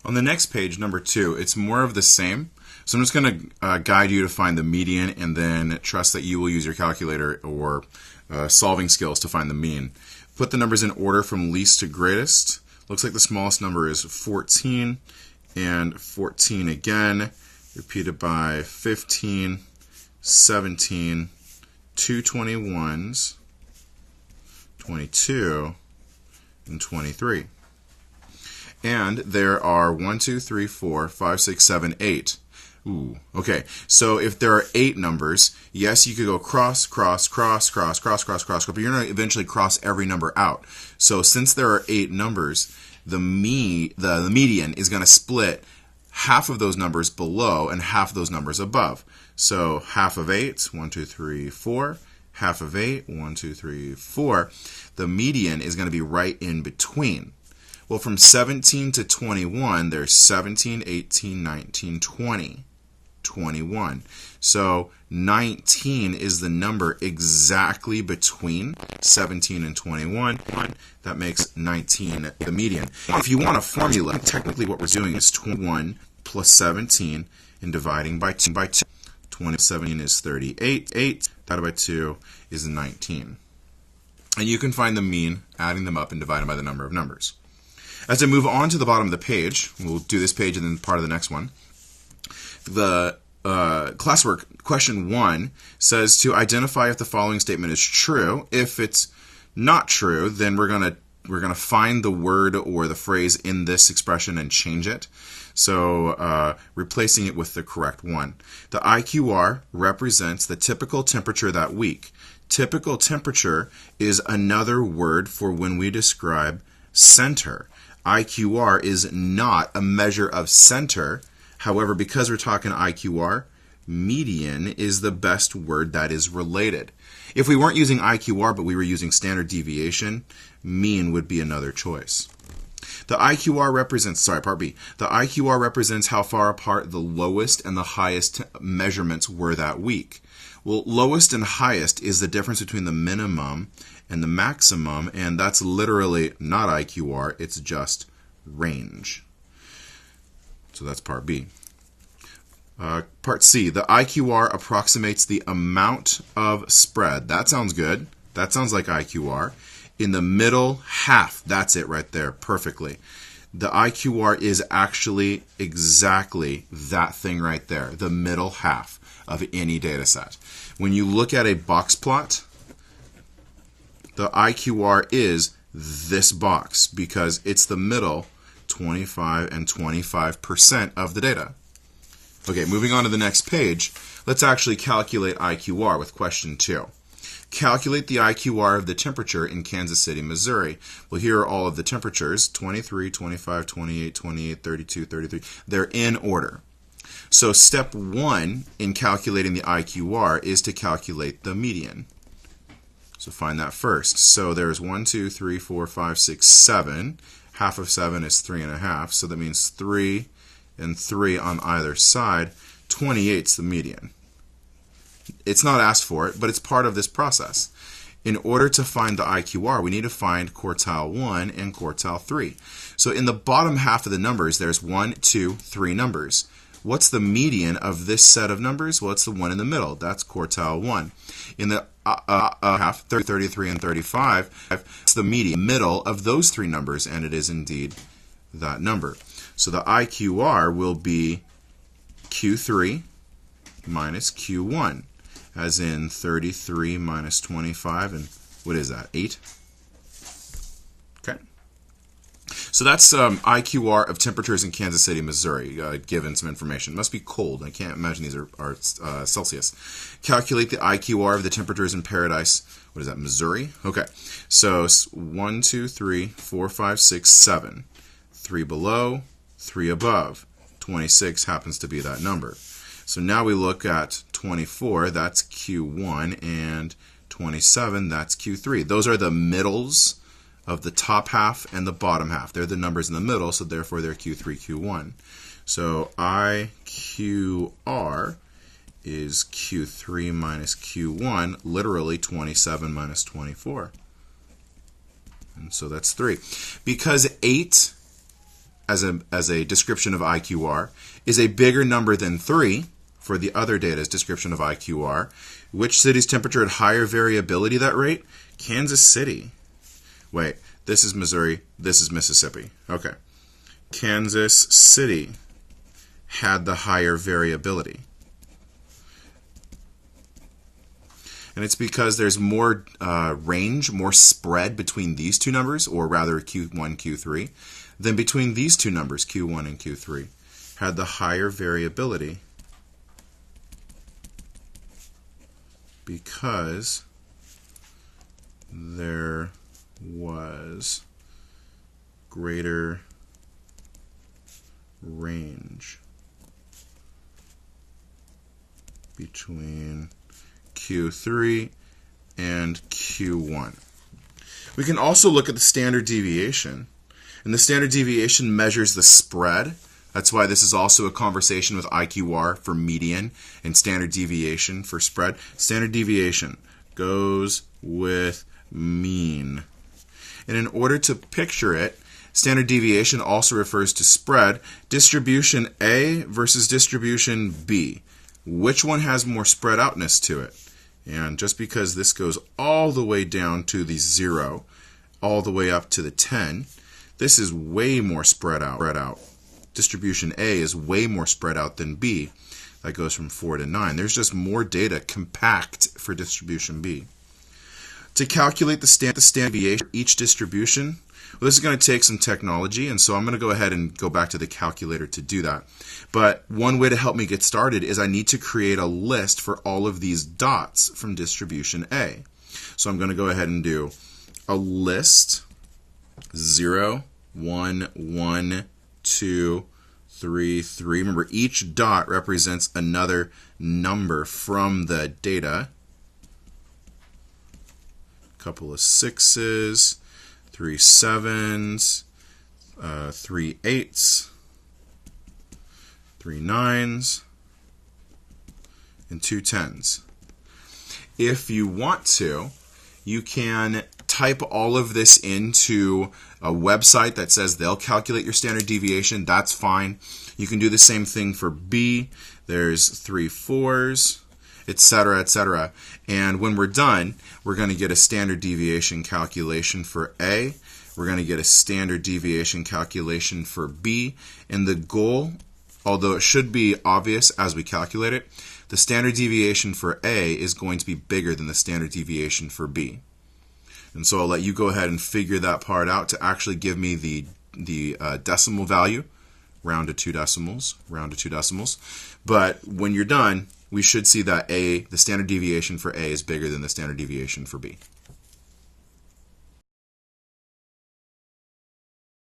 On the next page, number 2, it's more of the same. So I'm just going to guide you to find the median and then trust that you will use your calculator or solving skills to find the mean. Put the numbers in order from least to greatest. Looks like the smallest number is 14 and 14 again, repeated by 15, 17, two 21s, 22, and 23. And there are 1, 2, 3, 4, 5, 6, 7, 8. Ooh, okay. So if there are 8 numbers, yes, you could go cross, cross, cross, cross, cross, cross, cross, but you're going to eventually cross every number out. So since there are 8 numbers, the median is going to split half of those numbers below and half of those numbers above. So half of 8, 1, 2, 3, 4. Half of 8, 1, 2, 3, 4. The median is going to be right in between. Well, from 17 to 21, there's 17, 18, 19, 20, 21. So 19 is the number exactly between 17 and 21. That makes 19 the median. If you want a formula, technically what we're doing is 21 plus 17 and dividing by 2. 17 is 38. 8 divided by 2 is 19. And you can find the mean, adding them up and dividing by the number of numbers. As I move on to the bottom of the page, we'll do this page and then part of the next one. The classwork question 1 says to identify if the following statement is true. If it's not true, then we're gonna find the word or the phrase in this expression and change it. So replacing it with the correct one. The IQR represents the typical temperature that week. Typical temperature is another word for when we describe center. IQR is not a measure of center. However, because we're talking IQR, median is the best word that is related. If we weren't using IQR but we were using standard deviation, mean would be another choice. The IQR represents, part B. The IQR represents how far apart the lowest and the highest measurements were that week. Well, lowest and highest is the difference between the minimum and the maximum, and that's literally not IQR, it's just range. So that's part B. Part C, the IQR approximates the amount of spread. That sounds good. That sounds like IQR. In the middle half, that's it right there, perfectly. The IQR is actually exactly that thing right there, the middle half of any data set. When you look at a box plot, the IQR is this box because it's the middle 25 and 25% of the data. Okay, moving on to the next page, let's actually calculate IQR with question 2. Calculate the IQR of the temperature in Kansas City, Missouri. Well, here are all of the temperatures, 23, 25, 28, 28, 32, 33. They're in order. So step 1 in calculating the IQR is to calculate the median. So find that first. So there's 1, 2, 3, 4, 5, 6, 7. Half of 7 is 3.5. So that means 3 and 3 on either side. 28 is the median. It's not asked for it, but it's part of this process. In order to find the IQR, we need to find quartile 1 and quartile 3. So in the bottom half of the numbers, there's 1, 2, 3 numbers. What's the median of this set of numbers? Well, it's the one in the middle. That's quartile 1. In the half, 30, 33, and 35, it's the median, middle of those 3 numbers, and it is indeed that number. So the IQR will be Q3 minus Q1, as in 33 minus 25, and what is that, 8? Okay. So that's IQR of temperatures in Kansas City, Missouri, given some information. It must be cold. I can't imagine these are Celsius. Calculate the IQR of the temperatures in Paradise. What is that, Missouri? Okay. So 1, 2, 3, 4, 5, 6, 7. 3 below, 3 above. 26 happens to be that number. So now we look at 24, that's Q1, and 27, that's Q3. Those are the middles of the top half and the bottom half. They're the numbers in the middle, so therefore they're Q3, Q1. So IQR is Q3 minus Q1, literally 27 minus 24. And so that's 3. Because 8 as a description of IQR is a bigger number than 3 for the other data's description of IQR. Which city's temperature had higher variability at that rate? Kansas City. Wait, this is Missouri, this is Mississippi. Okay. Kansas City had the higher variability. And it's because there's more range, more spread between these two numbers, or rather Q1, Q3, than between these two numbers, Q1 and Q3. Had the higher variability because there was greater range between Q3 and Q1. We can also look at the standard deviation, and the standard deviation measures the spread. That's why this is also a conversation with IQR for median and standard deviation for spread. Standard deviation goes with mean. And in order to picture it, standard deviation also refers to spread. Distribution A versus distribution B. Which one has more spread outness to it? And just because this goes all the way down to the 0, all the way up to the 10, this is way more spread out. Distribution A is way more spread out than B. That goes from 4 to 9. There's just more data compact for distribution B. To calculate the standard deviation for each distribution, well, this is going to take some technology, and so I'm going to go ahead and go back to the calculator to do that. But one way to help me get started is I need to create a list for all of these dots from distribution A. So I'm going to go ahead and do a list 0, 1, 1, 2, 3, 3. Remember, each dot represents another number from the data. A couple of 6s, 3 7s, 3 8s, 3 9s, and 2 10s. If you want to, you can type all of this into a website that says they'll calculate your standard deviation. That's fine. You can do the same thing for B. There's 3 4s, etc., etc. And when we're done, we're going to get a standard deviation calculation for A. We're going to get a standard deviation calculation for B. And the goal, although it should be obvious as we calculate it, the standard deviation for A is going to be bigger than the standard deviation for B. And so I'll let you go ahead and figure that part out to actually give me the decimal value. Round to 2 decimals, round to 2 decimals. But when you're done, we should see that A, the standard deviation for A, is bigger than the standard deviation for B.